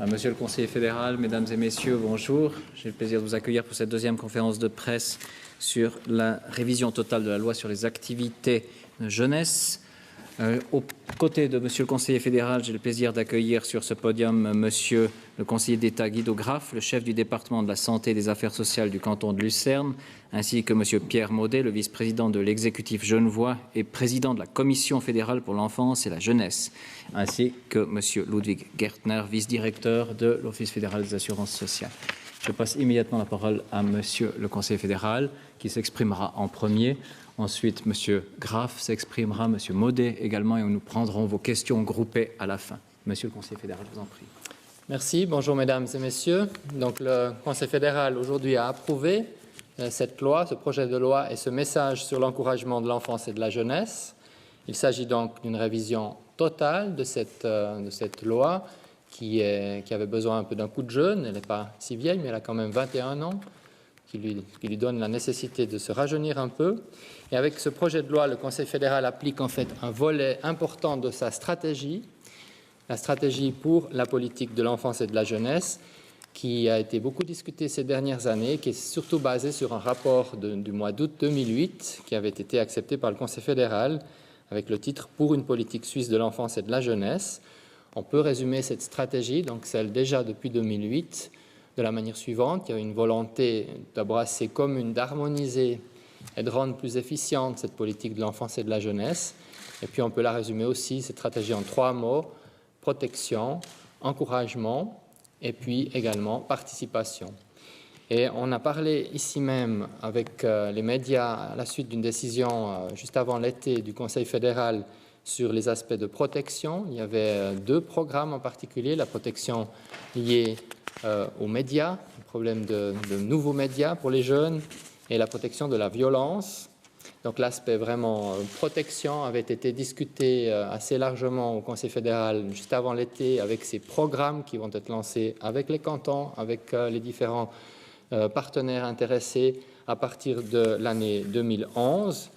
Monsieur le conseiller fédéral, mesdames et messieurs, bonjour. J'ai le plaisir de vous accueillir pour cette deuxième conférence de presse sur la révision totale de la loi sur les activités de jeunesse. Aux côtés de monsieur le conseiller fédéral, j'ai le plaisir d'accueillir sur ce podium monsieur le conseiller d'État Guido Graff, le chef du département de la santé et des affaires sociales du canton de Lucerne, ainsi que monsieur Pierre Maudet, le vice-président de l'exécutif genevois et président de la Commission fédérale pour l'enfance et la jeunesse, ainsi que monsieur Ludwig Gertner, vice-directeur de l'Office fédéral des assurances sociales. Je passe immédiatement la parole à monsieur le conseiller fédéral qui s'exprimera en premier. Ensuite, M. Graff s'exprimera, M. Maudet également, et nous prendrons vos questions groupées à la fin. Monsieur le conseiller fédéral, je vous en prie. Merci. Bonjour, mesdames et messieurs. Donc, le Conseil fédéral aujourd'hui a approuvé cette loi, ce projet de loi et ce message sur l'encouragement de l'enfance et de la jeunesse. Il s'agit donc d'une révision totale de cette loi qui avait besoin un peu d'un coup de jeune. Elle n'est pas si vieille, mais elle a quand même 21 ans. Qui lui donne la nécessité de se rajeunir un peu. Et avec ce projet de loi, le Conseil fédéral applique en fait un volet important de sa stratégie, la stratégie pour la politique de l'enfance et de la jeunesse, qui a été beaucoup discutée ces dernières années, qui est surtout basée sur un rapport du mois d'août 2008, qui avait été accepté par le Conseil fédéral, avec le titre « Pour une politique suisse de l'enfance et de la jeunesse ». On peut résumer cette stratégie, donc celle déjà depuis 2008, de la manière suivante. Il y a une volonté d'abord assez commune d'harmoniser et de rendre plus efficiente cette politique de l'enfance et de la jeunesse. Et puis on peut la résumer aussi, cette stratégie, en 3 mots: protection, encouragement et puis également participation. Et on a parlé ici même avec les médias à la suite d'une décision juste avant l'été du Conseil fédéral sur les aspects de protection. Il y avait 2 programmes en particulier, la protection liée aux médias, le problème de nouveaux médias pour les jeunes et la protection de la violence. Donc l'aspect vraiment protection avait été discuté assez largement au Conseil fédéral juste avant l'été avec ces programmes qui vont être lancés avec les cantons, avec les différents partenaires intéressés à partir de l'année 2011.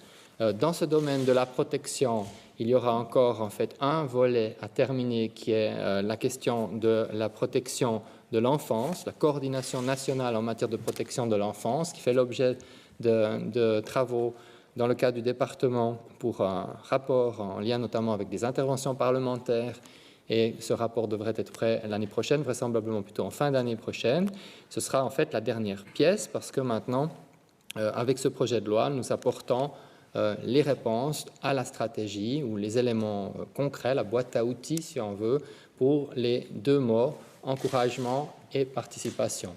Dans ce domaine de la protection, il y aura encore en fait un volet à terminer qui est la question de la protection de l'enfance, la coordination nationale en matière de protection de l'enfance, qui fait l'objet de travaux dans le cadre du département pour un rapport en lien notamment avec des interventions parlementaires. Et ce rapport devrait être prêt l'année prochaine, vraisemblablement plutôt en fin d'année prochaine. Ce sera en fait la dernière pièce parce que maintenant, avec ce projet de loi, nous apportons les réponses à la stratégie ou les éléments concrets, la boîte à outils si on veut, pour les 2 mots, encouragement et participation.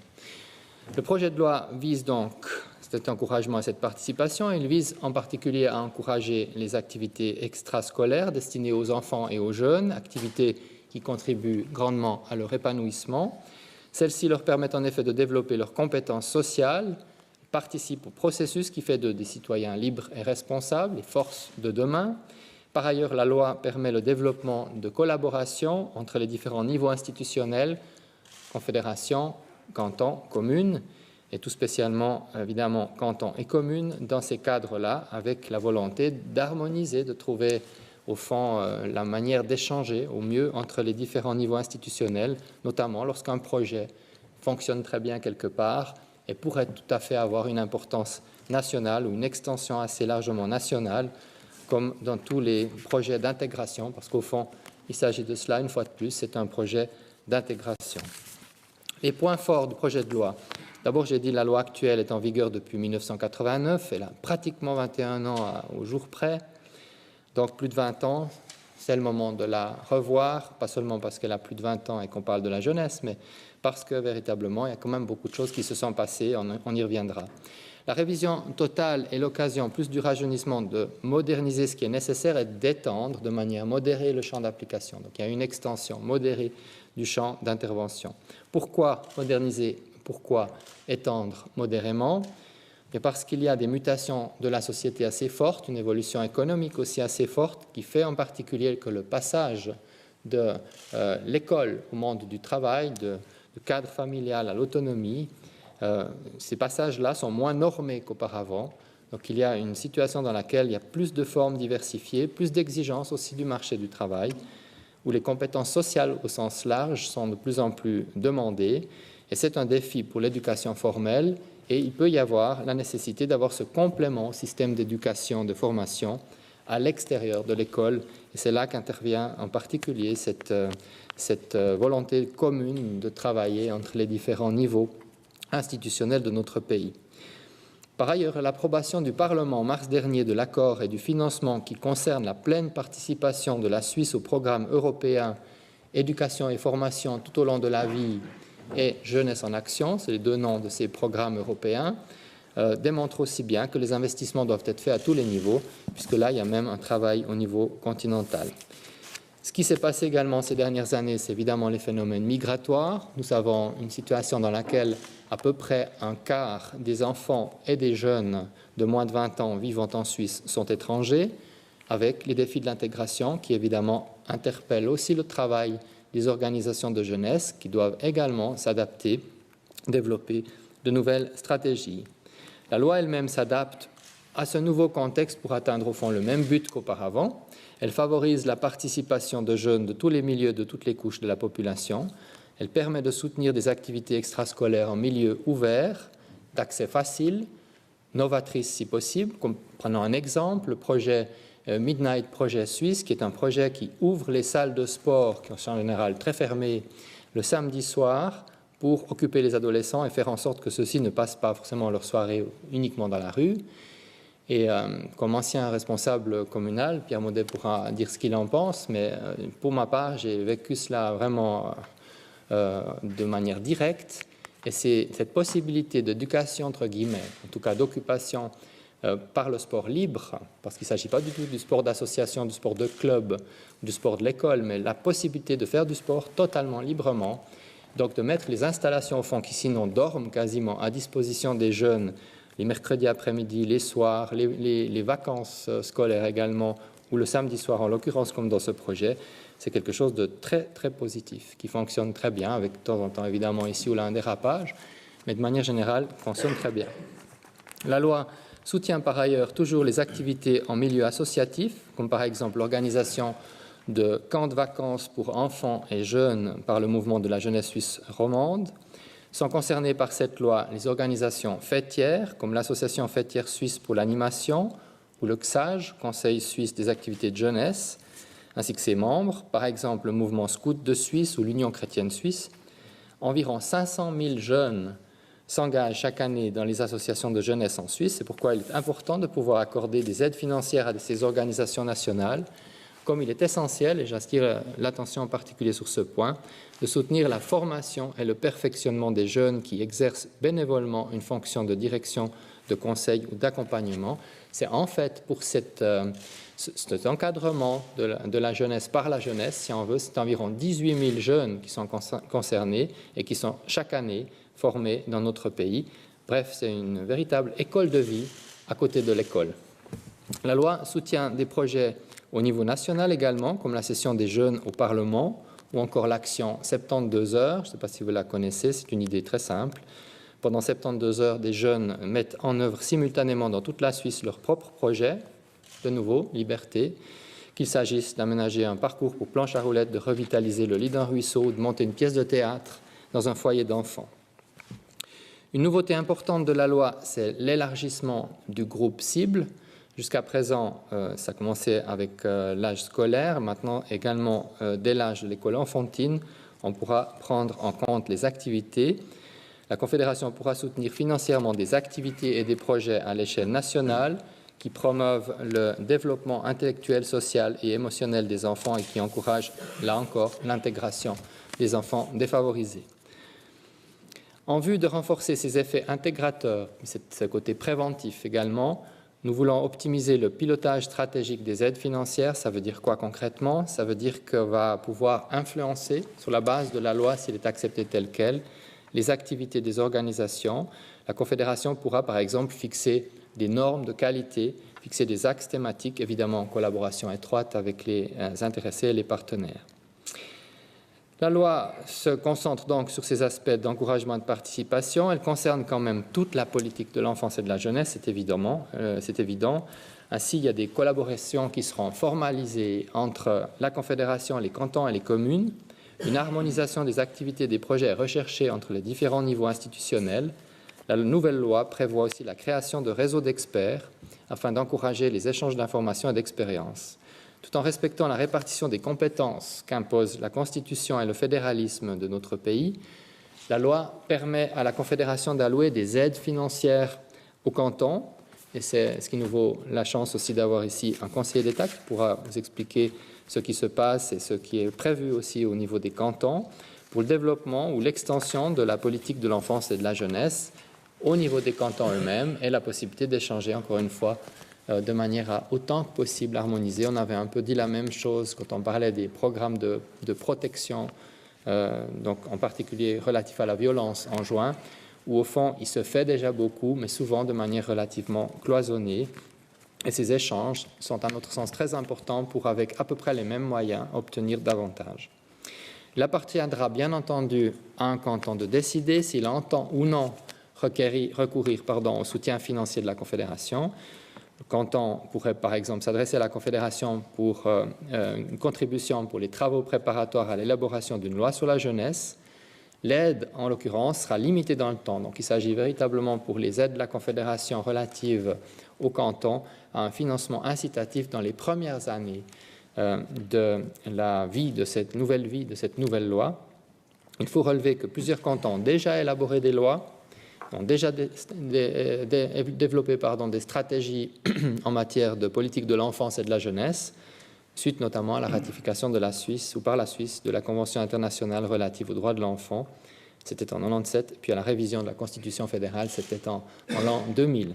Le projet de loi vise donc cet encouragement et cette participation. Il vise en particulier à encourager les activités extrascolaires destinées aux enfants et aux jeunes, activités qui contribuent grandement à leur épanouissement. Celles-ci leur permettent en effet de développer leurs compétences sociales, participent au processus qui fait d'eux des citoyens libres et responsables, les forces de demain. Par ailleurs, la loi permet le développement de collaboration entre les différents niveaux institutionnels, confédération, canton, communes, et tout spécialement, évidemment, canton et communes, dans ces cadres-là, avec la volonté d'harmoniser, de trouver, au fond, la manière d'échanger au mieux entre les différents niveaux institutionnels, notamment lorsqu'un projet fonctionne très bien quelque part et pourrait tout à fait avoir une importance nationale ou une extension assez largement nationale, comme dans tous les projets d'intégration, parce qu'au fond, il s'agit de cela, une fois de plus, c'est un projet d'intégration. Les points forts du projet de loi. D'abord, j'ai dit la loi actuelle est en vigueur depuis 1989, elle a pratiquement 21 ans au jour près, donc plus de 20 ans, c'est le moment de la revoir, pas seulement parce qu'elle a plus de 20 ans et qu'on parle de la jeunesse, mais parce que véritablement, il y a quand même beaucoup de choses qui se sont passées, on y reviendra. La révision totale est l'occasion, plus du rajeunissement, de moderniser ce qui est nécessaire et d'étendre de manière modérée le champ d'application. Donc il y a une extension modérée du champ d'intervention. Pourquoi moderniser? Pourquoi étendre modérément? Et parce qu'il y a des mutations de la société assez fortes, une évolution économique aussi assez forte, qui fait en particulier que le passage de l'école au monde du travail, du cadre familial à l'autonomie, ces passages-là sont moins normés qu'auparavant. Donc il y a une situation dans laquelle il y a plus de formes diversifiées, plus d'exigences aussi du marché du travail, où les compétences sociales au sens large sont de plus en plus demandées. Et c'est un défi pour l'éducation formelle et il peut y avoir la nécessité d'avoir ce complément au système d'éducation, de formation à l'extérieur de l'école. Et c'est là qu'intervient en particulier cette volonté commune de travailler entre les différents niveaux institutionnels de notre pays. Par ailleurs, l'approbation du Parlement en mars dernier de l'accord et du financement qui concerne la pleine participation de la Suisse au programme européen Éducation et formation tout au long de la vie et Jeunesse en action, c'est les deux noms de ces programmes européens, démontre aussi bien que les investissements doivent être faits à tous les niveaux, puisque là, il y a même un travail au niveau continental. Ce qui s'est passé également ces dernières années, c'est évidemment les phénomènes migratoires. Nous avons une situation dans laquelle à peu près un quart des enfants et des jeunes de moins de 20 ans vivant en Suisse sont étrangers, avec les défis de l'intégration qui évidemment interpellent aussi le travail des organisations de jeunesse qui doivent également s'adapter, développer de nouvelles stratégies. La loi elle-même s'adapte à ce nouveau contexte pour atteindre au fond le même but qu'auparavant. Elle favorise la participation de jeunes de tous les milieux, de toutes les couches de la population. Elle permet de soutenir des activités extrascolaires en milieu ouvert, d'accès facile, novatrices si possible. Prenons un exemple, le projet Midnight Projet Suisse, qui est un projet qui ouvre les salles de sport, qui sont en général très fermées, le samedi soir, pour occuper les adolescents et faire en sorte que ceux-ci ne passent pas forcément leur soirée uniquement dans la rue. Et comme ancien responsable communal, Pierre Maudet pourra dire ce qu'il en pense, mais pour ma part, j'ai vécu cela vraiment de manière directe. Et c'est cette possibilité d'éducation, entre guillemets, en tout cas d'occupation par le sport libre, parce qu'il ne s'agit pas du tout du sport d'association, du sport de club, du sport de l'école, mais la possibilité de faire du sport totalement librement, donc de mettre les installations au fond qui sinon dorment quasiment à disposition des jeunes les mercredis après-midi, les soirs, les vacances scolaires également, ou le samedi soir en l'occurrence comme dans ce projet, c'est quelque chose de très très positif, qui fonctionne très bien, avec de temps en temps évidemment ici ou là un dérapage, mais de manière générale fonctionne très bien. La loi soutient par ailleurs toujours les activités en milieu associatif, comme par exemple l'organisation de camps de vacances pour enfants et jeunes par le mouvement de la jeunesse suisse romande. Sont concernées par cette loi les organisations fêtières, comme l'Association fêtière suisse pour l'animation, ou le CSAGE, Conseil suisse des activités de jeunesse, ainsi que ses membres, par exemple le mouvement Scout de Suisse ou l'Union chrétienne suisse. Environ 500 000 jeunes s'engagent chaque année dans les associations de jeunesse en Suisse. C'est pourquoi il est important de pouvoir accorder des aides financières à ces organisations nationales, comme il est essentiel, et j'attire l'attention en particulier sur ce point, de soutenir la formation et le perfectionnement des jeunes qui exercent bénévolement une fonction de direction, de conseil ou d'accompagnement. C'est en fait pour cet encadrement de la jeunesse par la jeunesse, si on veut, c'est environ 18 000 jeunes qui sont concernés et qui sont chaque année formés dans notre pays. Bref, c'est une véritable école de vie à côté de l'école. La loi soutient des projets au niveau national également, comme la session des jeunes au Parlement ou encore l'action 72 heures. Je ne sais pas si vous la connaissez, c'est une idée très simple. Pendant 72 heures, des jeunes mettent en œuvre simultanément dans toute la Suisse leur propre projet, de nouveau, liberté, qu'il s'agisse d'aménager un parcours pour planche à roulettes, de revitaliser le lit d'un ruisseau ou de monter une pièce de théâtre dans un foyer d'enfants. Une nouveauté importante de la loi, c'est l'élargissement du groupe cible. Jusqu'à présent, ça commençait avec l'âge scolaire. Maintenant, également, dès l'âge de l'école enfantine, on pourra prendre en compte les activités. La Confédération pourra soutenir financièrement des activités et des projets à l'échelle nationale qui promeuvent le développement intellectuel, social et émotionnel des enfants et qui encouragent, là encore, l'intégration des enfants défavorisés. En vue de renforcer ces effets intégrateurs, ce côté préventif également, nous voulons optimiser le pilotage stratégique des aides financières. Ça veut dire quoi concrètement? Ça veut dire qu'on va pouvoir influencer, sur la base de la loi, s'il est accepté tel quel, les activités des organisations. La Confédération pourra, par exemple, fixer des normes de qualité, fixer des axes thématiques, évidemment en collaboration étroite avec les intéressés et les partenaires. La loi se concentre donc sur ces aspects d'encouragement et de participation. Elle concerne quand même toute la politique de l'enfance et de la jeunesse, c'est évident, Ainsi, il y a des collaborations qui seront formalisées entre la Confédération, les cantons et les communes, une harmonisation des activités des projets recherchés entre les différents niveaux institutionnels. La nouvelle loi prévoit aussi la création de réseaux d'experts afin d'encourager les échanges d'informations et d'expériences. Tout en respectant la répartition des compétences qu'imposent la Constitution et le fédéralisme de notre pays, la loi permet à la Confédération d'allouer des aides financières aux cantons, et c'est ce qui nous vaut la chance aussi d'avoir ici un conseiller d'État qui pourra vous expliquer ce qui se passe et ce qui est prévu aussi au niveau des cantons pour le développement ou l'extension de la politique de l'enfance et de la jeunesse au niveau des cantons eux-mêmes et la possibilité d'échanger encore une fois de manière à autant que possible harmoniser. On avait un peu dit la même chose quand on parlait des programmes de protection, donc en particulier relatifs à la violence en juin, où au fond il se fait déjà beaucoup, mais souvent de manière relativement cloisonnée. Et ces échanges sont à notre sens très importants pour, avec à peu près les mêmes moyens, obtenir davantage. Il appartiendra bien entendu à un canton de décider s'il entend ou non recourir au soutien financier de la Confédération. Le canton pourrait par exemple s'adresser à la Confédération pour une contribution pour les travaux préparatoires à l'élaboration d'une loi sur la jeunesse. L'aide, en l'occurrence, sera limitée dans le temps. Donc, il s'agit véritablement pour les aides de la Confédération relatives au canton à un financement incitatif dans les premières années de la vie de cette nouvelle loi. Il faut relever que plusieurs cantons ont déjà élaboré des lois, ont déjà développé des stratégies en matière de politique de l'enfance et de la jeunesse, suite notamment à la ratification de la Suisse ou par la Suisse de la Convention internationale relative aux droits de l'enfant, c'était en 1997, puis à la révision de la Constitution fédérale, c'était en l'an 2000.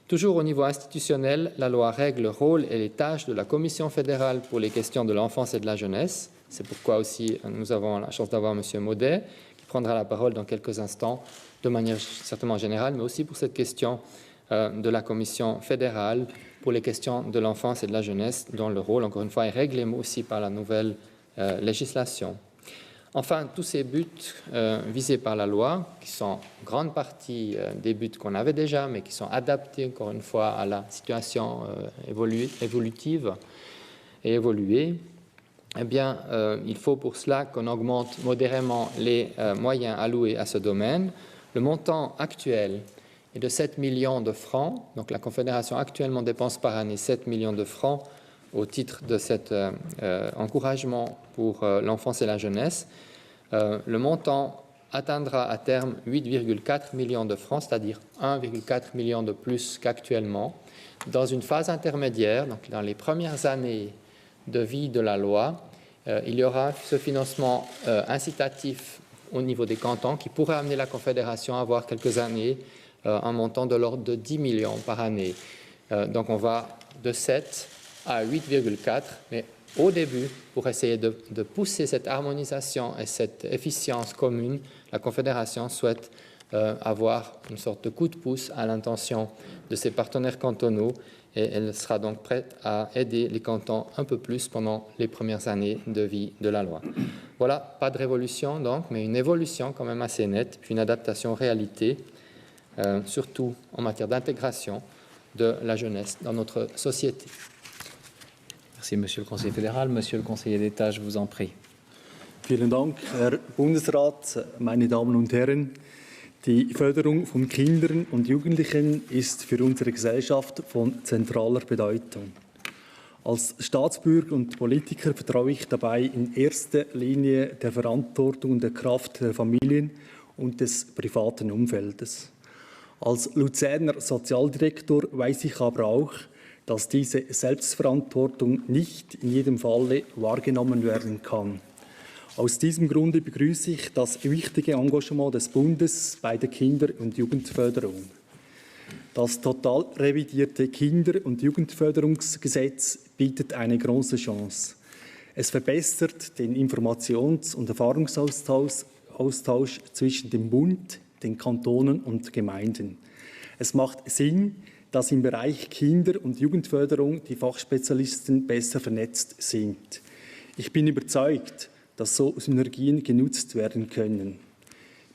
Toujours au niveau institutionnel, la loi règle le rôle et les tâches de la Commission fédérale pour les questions de l'enfance et de la jeunesse. C'est pourquoi aussi nous avons la chance d'avoir M. Maudet, qui prendra la parole dans quelques instants, de manière certainement générale, mais aussi pour cette question de la Commission fédérale pour les questions de l'enfance et de la jeunesse, dont le rôle, encore une fois, est réglé aussi par la nouvelle législation. Enfin, tous ces buts visés par la loi, qui sont en grande partie des buts qu'on avait déjà, mais qui sont adaptés, encore une fois, à la situation évolutive et évoluée, eh bien, il faut pour cela qu'on augmente modérément les moyens alloués à ce domaine. Le montant actuel est de 7 millions de francs. Donc, la Confédération actuellement dépense par année 7 millions de francs au titre de cet encouragement pour l'enfance et la jeunesse. Le montant atteindra à terme 8,4 millions de francs, c'est-à-dire 1,4 million de plus qu'actuellement. Dans une phase intermédiaire, donc dans les premières années de vie de la loi, il y aura ce financement incitatif au niveau des cantons qui pourrait amener la Confédération à avoir quelques années un montant de l'ordre de 10 millions par année. Donc on va de 7 à 8,4, mais au début, pour essayer de pousser cette harmonisation et cette efficience commune, la Confédération souhaite avoir une sorte de coup de pouce à l'intention de ses partenaires cantonaux et elle sera donc prête à aider les cantons un peu plus pendant les premières années de vie de la loi. Voilà, pas de révolution donc, mais une évolution quand même assez nette, puis une adaptation aux réalités, surtout en matière d'intégration de la jeunesse dans notre société. Merci, Monsieur le Conseiller fédéral. Monsieur le Conseiller d'État, je vous en prie. Vielen Dank, Herr Bundesrat, meine Damen und Herren. Die Förderung von Kindern und Jugendlichen ist für unsere Gesellschaft von zentraler Bedeutung. Als Staatsbürger und Politiker vertraue ich dabei in erster Linie der Verantwortung und der Kraft der Familien und des privaten Umfeldes. Als Luzerner Sozialdirektor weiß ich aber auch, dass diese Selbstverantwortung nicht in jedem Falle wahrgenommen werden kann. Aus diesem Grunde begrüße ich das wichtige Engagement des Bundes bei der Kinder- und Jugendförderung. Das total revidierte Kinder- und Jugendförderungsgesetz bietet eine große Chance. Es verbessert den Informations- und Erfahrungsaustausch zwischen dem Bund, den Kantonen und Gemeinden. Es macht Sinn, dass im Bereich Kinder- und Jugendförderung die Fachspezialisten besser vernetzt sind. Ich bin überzeugt, dass so Synergien genutzt werden können.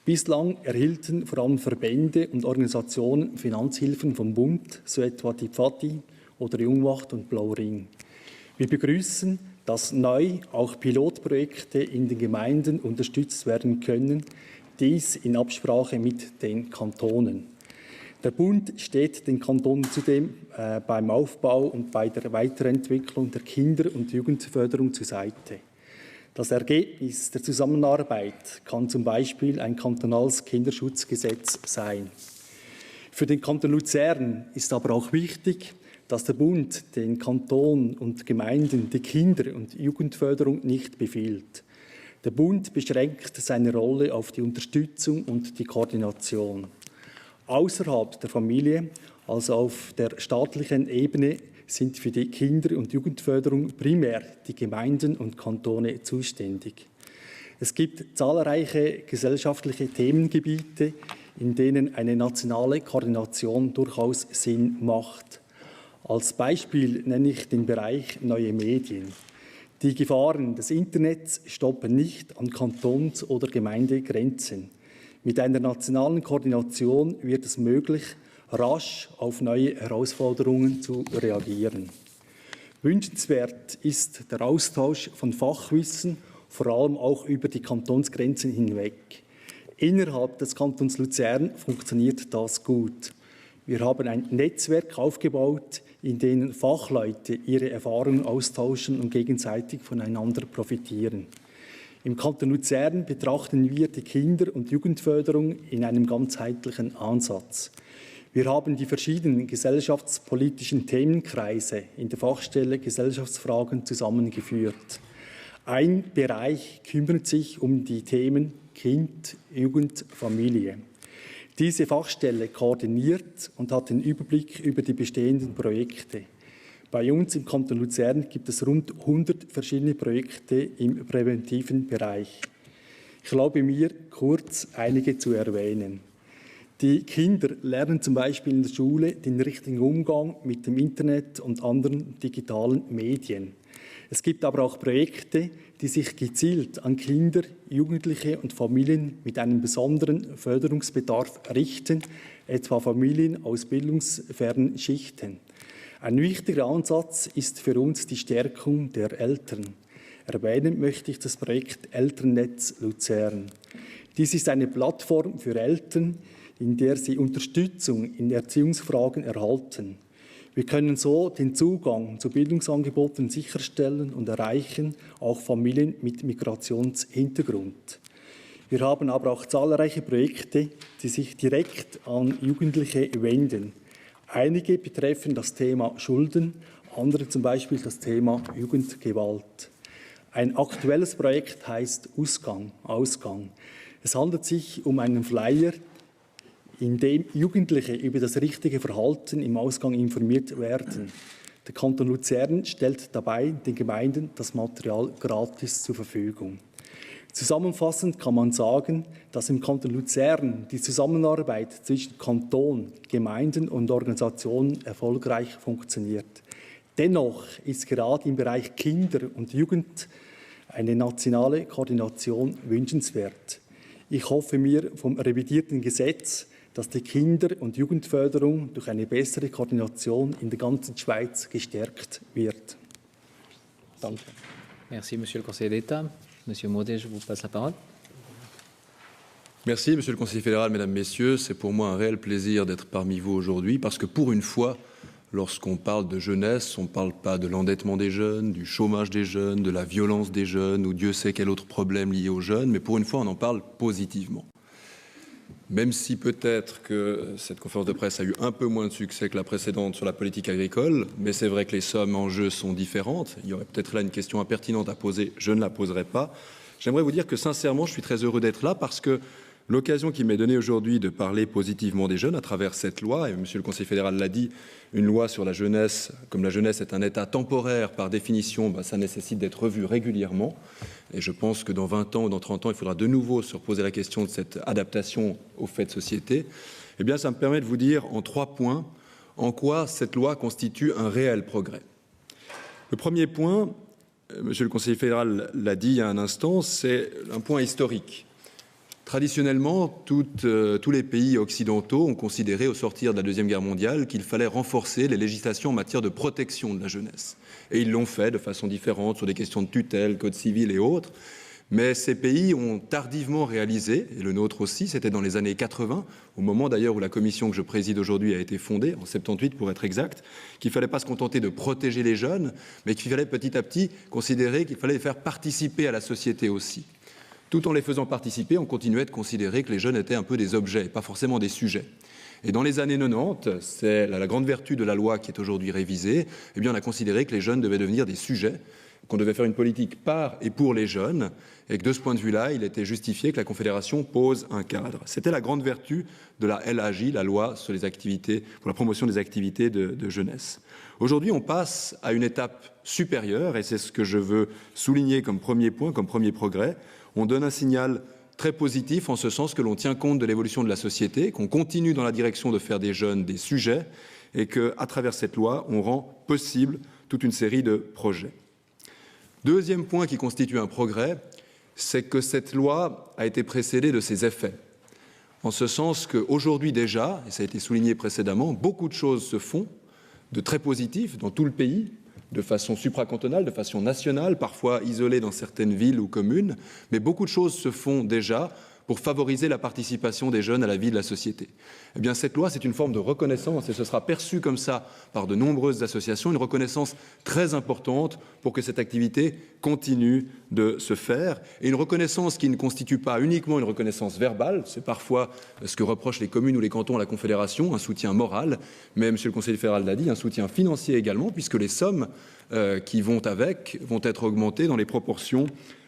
Bislang erhielten vor allem Verbände und Organisationen Finanzhilfen vom Bund, so etwa die Pfadi oder Jungwacht und Blauring. Wir begrüßen, dass neu auch Pilotprojekte in den Gemeinden unterstützt werden können, dies in Absprache mit den Kantonen. Der Bund steht den Kantonen zudem beim Aufbau und bei der Weiterentwicklung der Kinder- und Jugendförderung zur Seite. Das Ergebnis der Zusammenarbeit kann zum Beispiel ein kantonales Kinderschutzgesetz sein. Für den Kanton Luzern ist aber auch wichtig, dass der Bund den Kantonen und Gemeinden die Kinder- und Jugendförderung nicht befiehlt. Der Bund beschränkt seine Rolle auf die Unterstützung und die Koordination. Außerhalb der Familie, also auf der staatlichen Ebene, sind für die Kinder- und Jugendförderung primär die Gemeinden und Kantone zuständig. Es gibt zahlreiche gesellschaftliche Themengebiete, in denen eine nationale Koordination durchaus Sinn macht. Als Beispiel nenne ich den Bereich neue Medien. Die Gefahren des Internets stoppen nicht an Kantons- oder Gemeindegrenzen. Mit einer nationalen Koordination wird es möglich, rasch auf neue Herausforderungen zu reagieren. Wünschenswert ist der Austausch von Fachwissen, vor allem auch über die Kantonsgrenzen hinweg. Innerhalb des Kantons Luzern funktioniert das gut. Wir haben ein Netzwerk aufgebaut, in dem Fachleute ihre Erfahrungen austauschen und gegenseitig voneinander profitieren. Im Kanton Luzern betrachten wir die Kinder- und Jugendförderung in einem ganzheitlichen Ansatz. Wir haben die verschiedenen gesellschaftspolitischen Themenkreise in der Fachstelle Gesellschaftsfragen zusammengeführt. Ein Bereich kümmert sich um die Themen Kind, Jugend, Familie. Diese Fachstelle koordiniert und hat den Überblick über die bestehenden Projekte. Bei uns im Kanton Luzern gibt es rund 100 verschiedene Projekte im präventiven Bereich. Ich erlaube mir, kurz einige zu erwähnen. Die Kinder lernen zum Beispiel in der Schule den richtigen Umgang mit dem Internet und anderen digitalen Medien. Es gibt aber auch Projekte, die sich gezielt an Kinder, Jugendliche und Familien mit einem besonderen Förderungsbedarf richten, etwa Familien aus bildungsfernen Schichten. Ein wichtiger Ansatz ist für uns die Stärkung der Eltern. Erwähnen möchte ich das Projekt Elternnetz Luzern. Dies ist eine Plattform für Eltern, in der sie Unterstützung in Erziehungsfragen erhalten. Wir können so den Zugang zu Bildungsangeboten sicherstellen und erreichen auch Familien mit Migrationshintergrund. Wir haben aber auch zahlreiche Projekte, die sich direkt an Jugendliche wenden. Einige betreffen das Thema Schulden, andere zum Beispiel das Thema Jugendgewalt. Ein aktuelles Projekt heißt Ausgang. Es handelt sich um einen Flyer, in dem Jugendliche über das richtige Verhalten im Ausgang informiert werden. Der Kanton Luzern stellt dabei den Gemeinden das Material gratis zur Verfügung. Zusammenfassend kann man sagen, dass im Kanton Luzern die Zusammenarbeit zwischen Kanton, Gemeinden und Organisationen erfolgreich funktioniert. Dennoch ist gerade im Bereich Kinder und Jugend eine nationale Koordination wünschenswert. Ich hoffe mir vom revidierten Gesetz, dass die Kinder- und Jugendförderung durch eine bessere Koordination in der ganzen Schweiz gestärkt wird. Danke. Merci, Monsieur le Conseiller d'État. Monsieur Maudet, je vous passe la parole. Merci, Monsieur le Conseiller fédéral, Mesdames, Messieurs. C'est pour moi un réel plaisir d'être parmi vous aujourd'hui parce que pour une fois, lorsqu'on parle de jeunesse, on ne parle pas de l'endettement des jeunes, du chômage des jeunes, de la violence des jeunes ou Dieu sait quel autre problème lié aux jeunes, mais pour une fois, on en parle positivement. Même si peut-être que cette conférence de presse a eu un peu moins de succès que la précédente sur la politique agricole, mais c'est vrai que les sommes en jeu sont différentes. Il y aurait peut-être là une question impertinente à poser, je ne la poserai pas. J'aimerais vous dire que sincèrement, je suis très heureux d'être là parce que l'occasion qui m'est donnée aujourd'hui de parler positivement des jeunes à travers cette loi, et Monsieur le Conseiller fédéral l'a dit, une loi sur la jeunesse, comme la jeunesse est un état temporaire par définition, ça nécessite d'être revu régulièrement. Et je pense que dans 20 ans ou dans 30 ans, il faudra de nouveau se reposer la question de cette adaptation aux faits de société. Eh bien, ça me permet de vous dire en 3 points en quoi cette loi constitue un réel progrès. Le premier point, Monsieur le Conseiller fédéral l'a dit il y a un instant, c'est un point historique. Traditionnellement, tous les pays occidentaux ont considéré au sortir de la Deuxième Guerre mondiale qu'il fallait renforcer les législations en matière de protection de la jeunesse. Et ils l'ont fait de façon différente sur des questions de tutelle, code civil et autres. Mais ces pays ont tardivement réalisé, et le nôtre aussi, c'était dans les années 80, au moment d'ailleurs où la commission que je préside aujourd'hui a été fondée, en 78 pour être exact, qu'il ne fallait pas se contenter de protéger les jeunes, mais qu'il fallait petit à petit considérer qu'il fallait les faire participer à la société aussi. Tout en les faisant participer, on continuait de considérer que les jeunes étaient un peu des objets, pas forcément des sujets. Et dans les années 90, c'est la grande vertu de la loi qui est aujourd'hui révisée, eh bien on a considéré que les jeunes devaient devenir des sujets, qu'on devait faire une politique par et pour les jeunes, et que de ce point de vue-là, il était justifié que la Confédération pose un cadre. C'était la grande vertu de la LAJ, la loi sur les activités, pour la promotion des activités de jeunesse. Aujourd'hui, on passe à une étape supérieure, et c'est ce que je veux souligner comme premier point, comme premier progrès. On donne un signal très positif en ce sens que l'on tient compte de l'évolution de la société, qu'on continue dans la direction de faire des jeunes des sujets, et qu'à travers cette loi, on rend possible toute une série de projets. Deuxième point qui constitue un progrès, c'est que cette loi a été précédée de ses effets. En ce sens qu'aujourd'hui déjà, et ça a été souligné précédemment, beaucoup de choses se font de très positif dans tout le pays, de façon supracantonale, de façon nationale, parfois isolée dans certaines villes ou communes, mais beaucoup de choses se font déjà pour favoriser la participation des jeunes à la vie de la société. Eh bien, cette loi, c'est une forme de reconnaissance, et ce sera perçu comme ça par de nombreuses associations, une reconnaissance très importante pour que cette activité continue de se faire, et une reconnaissance qui ne constitue pas uniquement une reconnaissance verbale, c'est parfois ce que reprochent les communes ou les cantons à la Confédération, un soutien moral, mais M. le Conseiller fédéral l'a dit, un soutien financier également, puisque les sommes qui vont avec vont être augmentées dans les proportions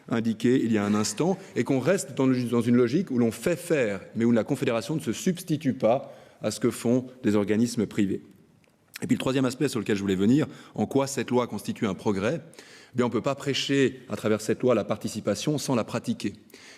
indiqué il y a un instant, et qu'on reste dans une logique où l'on fait faire, mais où la Confédération ne se substitue pas à ce que font des organismes privés. Et puis le troisième aspect sur lequel je voulais venir, en quoi cette loi constitue un progrès, eh bien, on ne peut pas prêcher à travers cette loi la participation sans la pratiquer.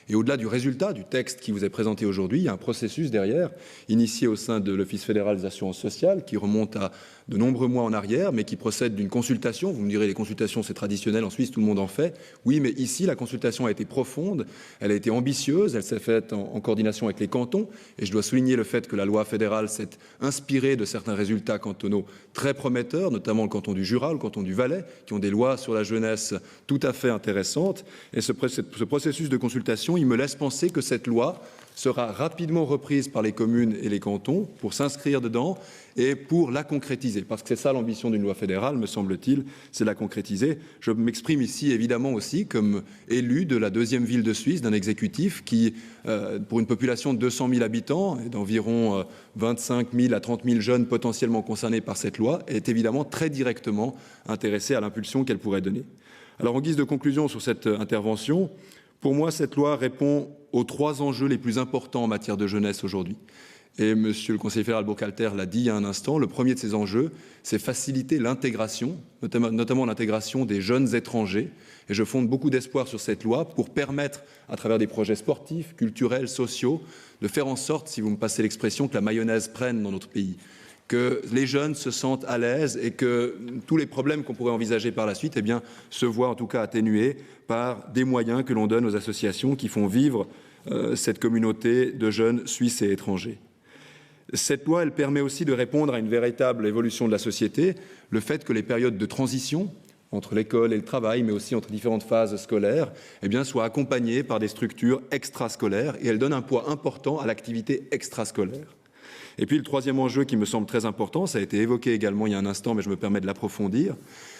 Et au-delà du résultat du texte qui vous est présenté aujourd'hui, il y a un processus derrière, initié au sein de l'Office fédéral des assurances sociales, qui remonte à de nombreux mois en arrière, mais qui procède d'une consultation. Vous me direz, les consultations, c'est traditionnel, en Suisse, tout le monde en fait. Oui, mais ici, la consultation a été profonde, elle a été ambitieuse, elle s'est faite en coordination avec les cantons, et je dois souligner le fait que la loi fédérale s'est inspirée de certains résultats cantonaux très prometteurs, notamment le canton du Jura, le canton du Valais, qui ont des lois sur la jeunesse tout à fait intéressantes. Et ce processus de consultation, il me laisse penser que cette loi sera rapidement reprise par les communes et les cantons pour s'inscrire dedans et pour la concrétiser. Parce que c'est ça l'ambition d'une loi fédérale, me semble-t-il, c'est la concrétiser. Je m'exprime ici évidemment aussi comme élu de la deuxième ville de Suisse, d'un exécutif qui, pour une population de 200 000 habitants et d'environ 25 000 à 30 000 jeunes potentiellement concernés par cette loi, est évidemment très directement intéressé à l'impulsion qu'elle pourrait donner. Alors en guise de conclusion sur cette intervention, pour moi, cette loi répond aux trois enjeux les plus importants en matière de jeunesse aujourd'hui. Et M. le conseiller fédéral Burkhalter l'a dit il y a un instant, le premier de ces enjeux, c'est faciliter l'intégration, notamment l'intégration des jeunes étrangers. Et je fonde beaucoup d'espoir sur cette loi pour permettre, à travers des projets sportifs, culturels, sociaux, de faire en sorte, si vous me passez l'expression, que la mayonnaise prenne dans notre pays, que les jeunes se sentent à l'aise et que tous les problèmes qu'on pourrait envisager par la suite, eh bien, se voient en tout cas atténués par des moyens que l'on donne aux associations qui font vivre cette communauté de jeunes suisses et étrangers. Cette loi, elle permet aussi de répondre à une véritable évolution de la société, le fait que les périodes de transition entre l'école et le travail, mais aussi entre différentes phases scolaires, eh bien, soient accompagnées par des structures extrascolaires, et elle donne un poids important à l'activité extrascolaire. Et puis le troisième enjeu qui me semble très important, ça a été évoqué également il y a un instant, mais je me permets de l'approfondir,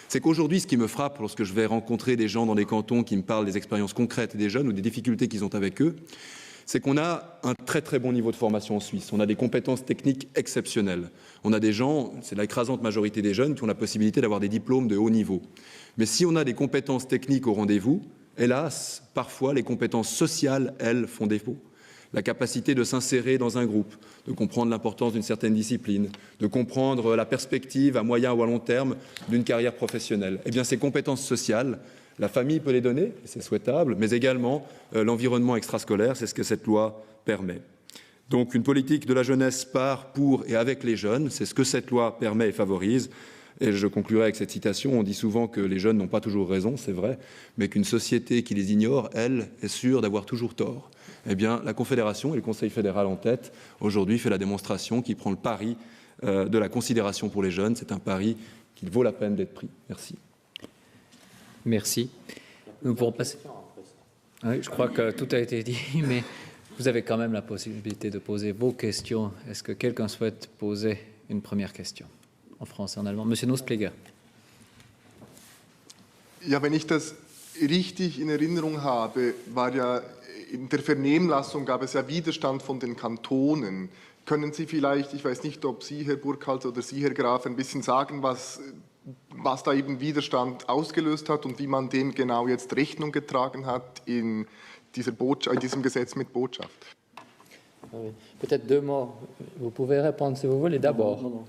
c'est qu'aujourd'hui, ce qui me frappe lorsque je vais rencontrer des gens dans des cantons qui me parlent des expériences concrètes des jeunes ou des difficultés qu'ils ont avec eux, c'est qu'on a un très très bon niveau de formation en Suisse. On a des compétences techniques exceptionnelles. On a des gens, c'est l'écrasante majorité des jeunes, qui ont la possibilité d'avoir des diplômes de haut niveau. Mais si on a des compétences techniques au rendez-vous, hélas, parfois les compétences sociales, elles, font défaut. La capacité de s'insérer dans un groupe, de comprendre l'importance d'une certaine discipline, de comprendre la perspective à moyen ou à long terme d'une carrière professionnelle. Eh bien, ces compétences sociales, la famille peut les donner, c'est souhaitable, mais également l'environnement extrascolaire, c'est ce que cette loi permet. Donc, une politique de la jeunesse par, pour et avec les jeunes, c'est ce que cette loi permet et favorise. Et je conclurai avec cette citation. On dit souvent que les jeunes n'ont pas toujours raison, c'est vrai, mais qu'une société qui les ignore, elle, est sûre d'avoir toujours tort. Eh bien, la Confédération et le Conseil fédéral en tête, aujourd'hui, fait la démonstration qui prend le pari de la considération pour les jeunes. C'est un pari qu'il vaut la peine d'être pris. Merci. Merci. Nous pourrons passer. Oui, je crois que tout a été dit, mais vous avez quand même la possibilité de poser vos questions. Est-ce que quelqu'un souhaite poser une première question en français, en allemand? Monsieur Nussbleger. Ja, wenn ich das richtig in Erinnerung habe, war ja in der Vernehmlassung gab es ja Widerstand von den Kantonen. Können Sie vielleicht, ich weiß nicht, ob Sie, Herr Burkhalter, oder Sie, Herr Graf, ein bisschen sagen, was da eben Widerstand ausgelöst hat und wie man dem genau jetzt Rechnung getragen hat in diesem Gesetz mit Botschaft? Oui. Peut-être deux mots. Vous pouvez répondre si vous voulez d'abord.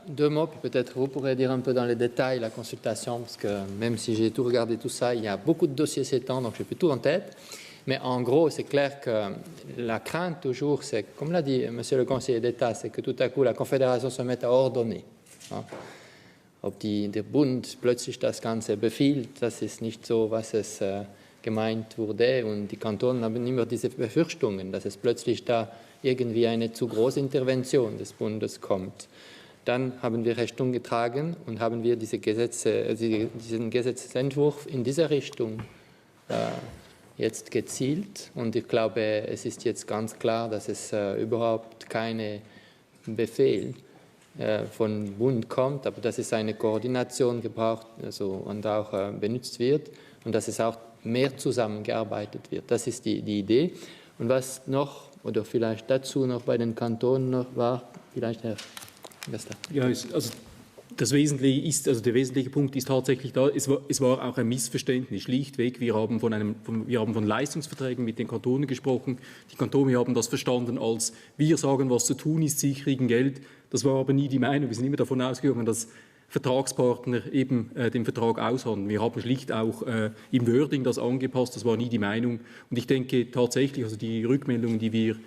Deux mots, puis peut-être vous pourrez dire un peu dans les détails la consultation, parce que même si j'ai tout regardé tout ça, il y a beaucoup de dossiers s'étendent, donc je n'ai plus tout en tête. Mais en gros, c'est clair que la crainte toujours, c'est, comme l'a dit Monsieur le conseiller d'État, c'est que tout à coup la Confédération se mette à ordonner. Ob der Bund plötzlich das Ganze befiehlt, das ist nicht so, was es gemeint wurde. Und die Kantone haben immer diese Befürchtungen, dass es plötzlich da irgendwie eine zu große Intervention des Bundes kommt. Dann haben wir Rechnung getragen und haben wir diesen Gesetzentwurf in diese Richtung jetzt gezielt. Und ich glaube, es ist jetzt ganz klar, dass es überhaupt keine Befehl von Bund kommt, aber dass es eine Koordination gebraucht und auch benutzt wird und dass es auch mehr zusammengearbeitet wird. Das ist die Idee. Und was noch, oder vielleicht dazu noch bei den Kantonen noch war, vielleicht Herr Wester. Ja, also das Wesentliche ist, also der wesentliche Punkt ist tatsächlich da, es war auch ein Missverständnis, schlichtweg. Wir haben von Leistungsverträgen mit den Kantonen gesprochen. Die Kantone haben das verstanden als, wir sagen, was zu tun ist, sie kriegen Geld. Das war aber nie die Meinung. Wir sind immer davon ausgegangen, dass Vertragspartner eben den Vertrag aushandeln. Wir haben schlicht auch im Wording das angepasst, das war nie die Meinung. Und ich denke tatsächlich, also die Rückmeldungen, die wir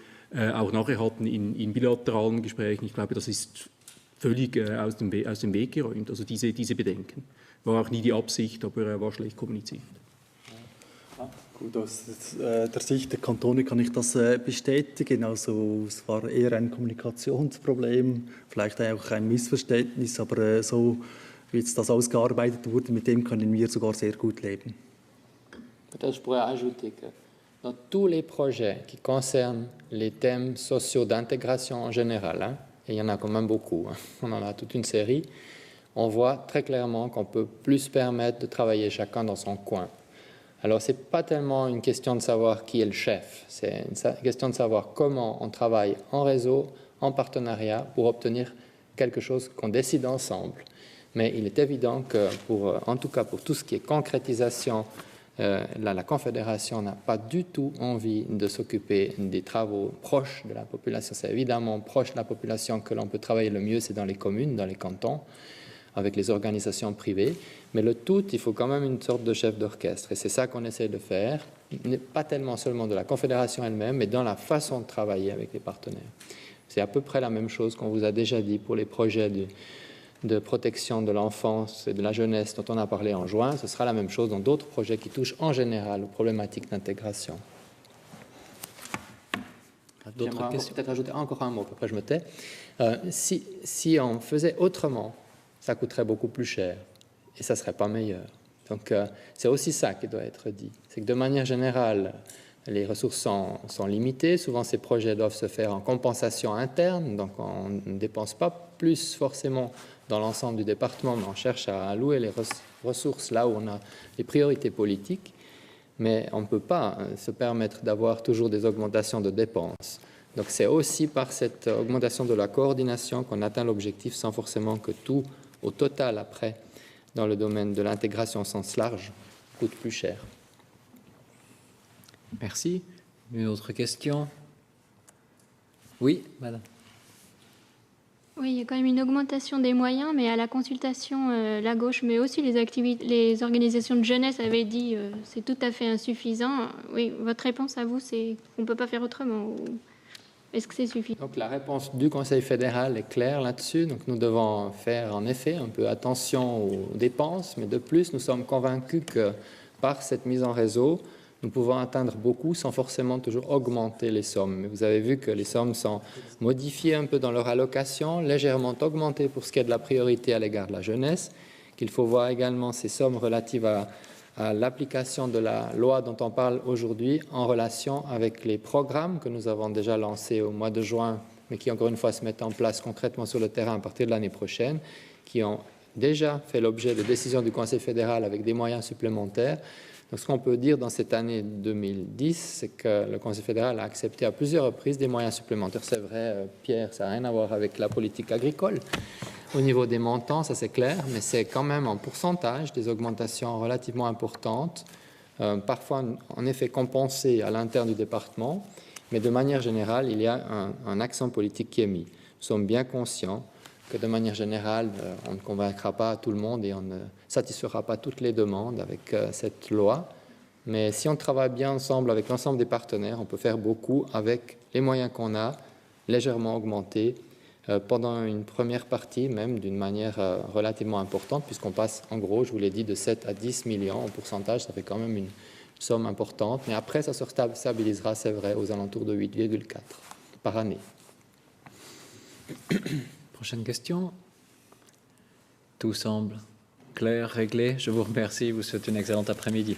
auch nachher hatten in bilateralen Gesprächen, ich glaube, das ist völlig aus dem Weg geräumt. Also diese Bedenken. War auch nie die Absicht, aber war schlecht kommuniziert. Gut, aus der Sicht der Kantone kann ich das bestätigen. Also es war eher ein Kommunikationsproblem, vielleicht auch ein Missverständnis, aber so wie jetzt das ausgearbeitet wurde, mit dem können wir sogar sehr gut leben. Peut-être je pourrais ajouter que dans tous les projets qui concernent les thèmes sociaux d'intégration en général, et il y en a quand même beaucoup, on en a toute une série, on voit très clairement qu'on peut plus permettre de travailler chacun dans son coin. Alors, ce n'est pas tellement une question de savoir qui est le chef, c'est une question de savoir comment on travaille en réseau, en partenariat, pour obtenir quelque chose qu'on décide ensemble. Mais il est évident que, en tout cas pour tout ce qui est concrétisation, la Confédération n'a pas du tout envie de s'occuper des travaux proches de la population. C'est évidemment proche de la population que l'on peut travailler le mieux, c'est dans les communes, dans les cantons, avec les organisations privées. Mais le tout, il faut quand même une sorte de chef d'orchestre. Et c'est ça qu'on essaie de faire, pas tellement seulement de la Confédération elle-même, mais dans la façon de travailler avec les partenaires. C'est à peu près la même chose qu'on vous a déjà dit pour les projets de protection de l'enfance et de la jeunesse dont on a parlé en juin. Ce sera la même chose dans d'autres projets qui touchent en général aux problématiques d'intégration. D'autres questions ? Peut-être ajouter encore un mot, après je me tais. Si on faisait autrement, ça coûterait beaucoup plus cher et ça ne serait pas meilleur. Donc c'est aussi ça qui doit être dit. C'est que de manière générale, les ressources sont limitées. Souvent, ces projets doivent se faire en compensation interne, donc on ne dépense pas plus forcément dans l'ensemble du département, mais on cherche à allouer les ressources là où on a les priorités politiques. Mais on ne peut pas se permettre d'avoir toujours des augmentations de dépenses. Donc c'est aussi par cette augmentation de la coordination qu'on atteint l'objectif sans forcément que tout, au total après, dans le domaine de l'intégration au sens large, coûte plus cher. Merci. Une autre question? Oui, madame. Oui, il y a quand même une augmentation des moyens, mais à la consultation, la gauche, mais aussi les organisations de jeunesse avaient dit c'est tout à fait insuffisant. Oui, votre réponse à vous, c'est qu'on ne peut pas faire autrement ou... Est-ce que c'est suffisant? Donc la réponse du Conseil fédéral est claire là-dessus. Donc nous devons faire en effet un peu attention aux dépenses, mais de plus, nous sommes convaincus que par cette mise en réseau, nous pouvons atteindre beaucoup sans forcément toujours augmenter les sommes. Mais vous avez vu que les sommes sont modifiées un peu dans leur allocation, légèrement augmentées pour ce qui est de la priorité à l'égard de la jeunesse, qu'il faut voir également ces sommes relatives à l'application de la loi dont on parle aujourd'hui en relation avec les programmes que nous avons déjà lancés au mois de juin, mais qui encore une fois se mettent en place concrètement sur le terrain à partir de l'année prochaine, qui ont déjà fait l'objet de décisions du Conseil fédéral avec des moyens supplémentaires. Donc, ce qu'on peut dire dans cette année 2010, c'est que le Conseil fédéral a accepté à plusieurs reprises des moyens supplémentaires. C'est vrai, Pierre, ça n'a rien à voir avec la politique agricole. Au niveau des montants, ça c'est clair, mais c'est quand même en pourcentage des augmentations relativement importantes, parfois en effet compensées à l'interne du département, mais de manière générale, il y a un accent politique qui est mis. Nous sommes bien conscients que de manière générale, on ne convaincra pas tout le monde et on ne satisfera pas toutes les demandes avec cette loi, mais si on travaille bien ensemble avec l'ensemble des partenaires, on peut faire beaucoup avec les moyens qu'on a, légèrement augmentés, pendant une première partie même d'une manière relativement importante, puisqu'on passe en gros, je vous l'ai dit, de 7 à 10 millions en pourcentage, ça fait quand même une somme importante, mais après ça se stabilisera, c'est vrai, aux alentours de 8,4 par année. Prochaine question. Tout semble clair, réglé. Je vous remercie, vous souhaite une excellente après-midi.